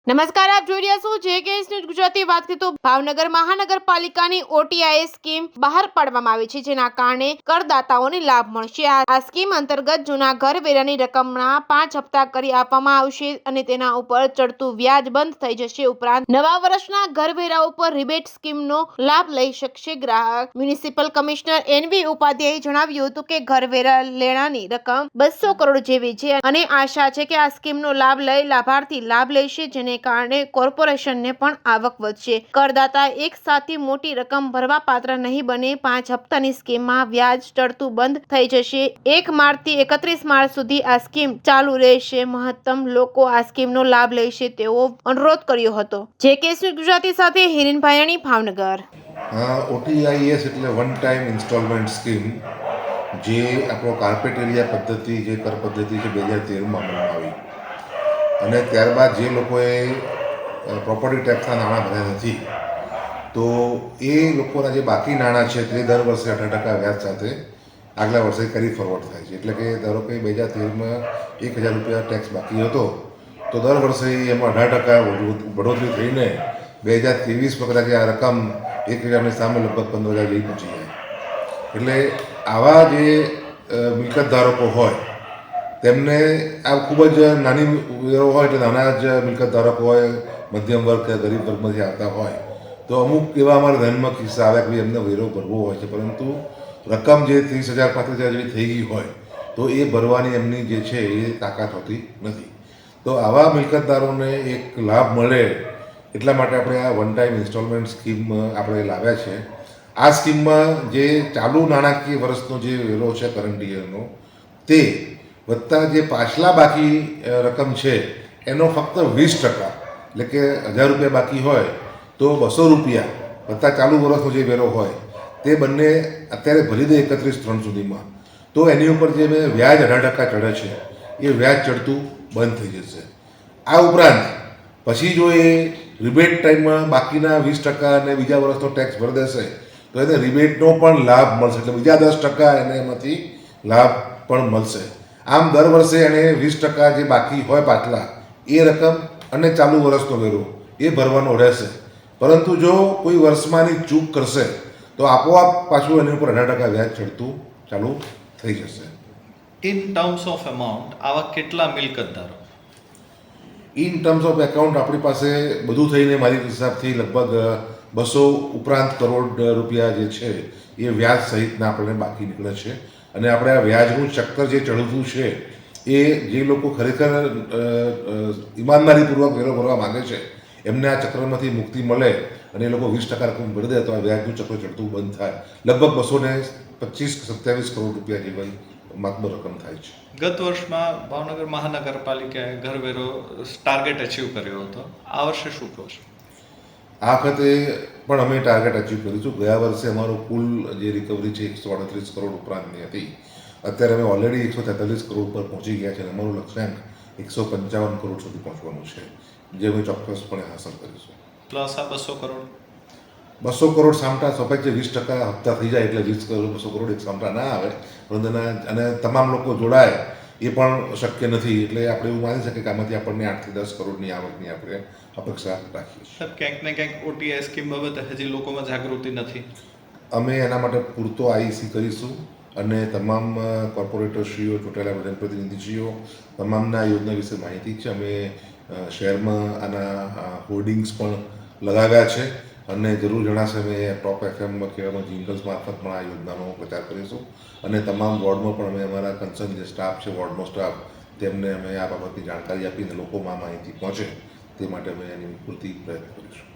નમસ્કાર, આપ જોઈ રહ્યા છો JKS ન્યૂઝ ગુજરાતી. વાત કરીએ તો ભાવનગર મહાનગરપાલિકાની OTIS સ્કીમ બહાર પાડવામાં આવી છે, જેના કારણે કરદાતાઓને લાભ મળશે. આ સ્કીમ અંતર્ગત જૂના ઘર વેરાની રકમના 5 હપ્તા કરી આપવામાં આવશે અને તેના ઉપર ચડતું વ્યાજ બંધ થઈ જશે. ઉપરાંત નવા વર્ષના ઘર વેરા ઉપર રિબેટ સ્કીમનો લાભ લઈ શકશે ગ્રાહક. મ્યુનિસિપલ કમિશનર NV ઉપાધ્યાયે જણાવ્યું હતું કે ઘર વેરા લેણાની રકમ 200 કરોડ જેવી છે અને આશા છે કે આ સ્કીમનો લાભ લઈ લાભાર્થી લાભ લેશે, જેને કારણે કોર્પોરેશનને પણ આવક વધશે. કરદાતા એક સાથે મોટી રકમ ભરવા પાત્ર નહીં બને. 5 હપ્તાની સ્કીમમાં વ્યાજ ચડતું બંધ થઈ જશે. 1 માર્ચથી 31 માર્ચ સુધી આ સ્કીમ ચાલુ રહેશે. મહત્તમ લોકો આ સ્કીમનો લાભ લેશે તેવો અનુરોધ કર્યો હતો. JKS ગુજરાતી સાથે હિરેન ભાયાણી, ભાવનગર. OTIS એટલે વન ટાઈમ ઇન્સ્ટોલમેન્ટ સ્કીમ, જે આપણો કાર્પેટ એરિયા પદ્ધતિ જે કર પદ્ધતિ છે 2013માં અમલમાં આવી, અને ત્યારબાદ જે લોકોએ પ્રોપર્ટી ટેક્સના નાણાં ભર્યા નથી, તો એ લોકોના જે બાકી નાણાં છે તે દર વર્ષે 18% વ્યાજ સાથે આગલા વર્ષે કેરી ફોરવર્ડ થાય છે. એટલે કે ધારો કે 2013માં 1000 રૂપિયા ટેક્સ બાકી હતો, તો દર વર્ષે એમાં 18% બઢોતરી થઈને 2023 કદાચ આ રકમ 1000ની સામે લગભગ 15000 જેવી પહોંચી જાય. એટલે આવા જે મિલકત ધારકો હોય તેમને આ ખૂબ જ નાની વેરો હોય, એટલે નાના જ મિલકત ધારકો હોય, મધ્યમ વર્ગ કે ગરીબ વર્ગમાંથી આવતા હોય, તો અમુક એવા અમારા ધ્યાનમાં કિસ્સા આવ્યા કે એમને વેરો ભરવો હોય છે, પરંતુ રકમ જે 30,000 35,000 જેવી થઈ ગઈ હોય તો એ ભરવાની એમની જે છે એ તાકાત હોતી નથી. તો આવા મિલકતદારોને એક લાભ મળે એટલા માટે આપણે આ વન ટાઈમ ઇન્સ્ટોલમેન્ટ સ્કીમ આપણે લાવ્યા છે. આ સ્કીમમાં જે ચાલુ નાણાકીય વર્ષનો જે વેરો છે કરંટ યરનો, તે વત્તા જે પાછલા બાકી રકમ છે એનો ફક્ત 20%, એટલે કે 1000 રૂપિયા બાકી હોય તો 200 રૂપિયા વત્તા ચાલુ વર્ષનો જે વેરો હોય તે બંને અત્યારે ભરી દે 31/3 સુધીમાં, તો એની ઉપર જે વ્યાજ 18% ચડે છે એ વ્યાજ ચડતું બંધ થઈ જશે. આ ઉપરાંત પછી જો એ રિબેટ ટાઈમમાં બાકીના 20% અને બીજા વર્ષનો ટેક્સ ભરી દેશે તો એને રિબેટનો પણ લાભ મળશે, એટલે બીજા 10% એને એમાંથી લાભ પણ મળશે. આમ દર વર્ષે એને 20% જે બાકી હોય પાછલા એ રકમ અને ચાલુ વર્ષનો વેરો એ ભરવાનો રહેશે. પરંતુ જો કોઈ વર્ષમાંની ચૂક કરશે તો આપોઆપ પાછું એની ઉપર 18% વ્યાજ ચડતું ચાલુ થઈ જશે. ઇન ટર્મ્સ ઓફ અમાઉન્ટ આવા કેટલા મિલકતદારો? ઇન ટર્મ્સ ઓફ એકાઉન્ટ આપણી પાસે બધું થઈને મારી હિસાબથી લગભગ 200 ઉપરાંત કરોડ રૂપિયા જે છે એ વ્યાજ સહિતના આપણને બાકી નીકળે છે. અને આપણે આ વ્યાજનું ચક્કર જે ચડતું છે એ જે લોકો ખરેખર ઈમાનદારીપૂર્વક વેરો ભરવા માગે છે એમને આ ચક્રમાંથી મુક્તિ મળે અને એ લોકો 20% રકમ ભરી દે તો આ વ્યાજનું ચક્ર ચડતું બંધ થાય. લગભગ 225-27 કરોડ રૂપિયા જેવી માતબર રકમ થાય છે. ગત વર્ષમાં ભાવનગર મહાનગરપાલિકાએ ઘરવેરો ટાર્ગેટ અચીવ કર્યો હતો. આ વર્ષે શું કહો છો? આ વખતે પણ અમે ટાર્ગેટ અચીવ કરીશું. ગયા વર્ષે અમારો કુલ જે રિકવરી છે 138 કરોડ ઉપરાંતની હતી. અત્યારે અમે ઓલરેડી 143 કરોડ પર પહોંચી ગયા છે અને અમારું લક્ષ્યાંક 155 કરોડ સુધી પહોંચવાનું છે, જે અમે ચોક્કસપણે હાંસલ કરીશું. પ્લસ આ 200 કરોડ 200 કરોડ સામટા સ્વાભાવિક છે. 20% હપ્તા થઈ જાય એટલે 20 કરોડ 200 કરોડ એક સામટા ના આવે, પરંતુ અને તમામ લોકો જોડાય એ પણ શક્ય નથી. એટલે આપણે એવું માની શકીએ કે આમાંથી આપણને 8 થી 10 કરોડની આવકની આપણે અપેક્ષા રાખીએ છીએ. ક્યાંક ને ક્યાંક OTIS સ્કીમ બાબતે હજી લોકોમાં જાગૃતિ નથી. અમે એના માટે પૂરતો IEC કરીશું અને તમામ કોર્પોરેટરશ્રીઓ, ચૂંટાયેલા પ્રતિનિધિશ્રીઓ તમામના યોજના વિશે માહિતી છે. અમે શહેરમાં આના હોર્ડિંગ્સ પણ લગાવ્યા છે અને જરૂર જણાશે અમે ટોપ FM કહેવામાં જિંગલ્સ મારફત પણ આ યોજનાનો પ્રચાર કરીશું અને તમામ વોર્ડમાં પણ અમે અમારા કન્સર્ન જે સ્ટાફ છે, વોર્ડનો સ્ટાફ, તેમને અમે આ બાબતની જાણકારી આપીને લોકોમાં માહિતી પહોંચે તે માટે અમે એની પૂરતી પ્રયત્ન કરીશું.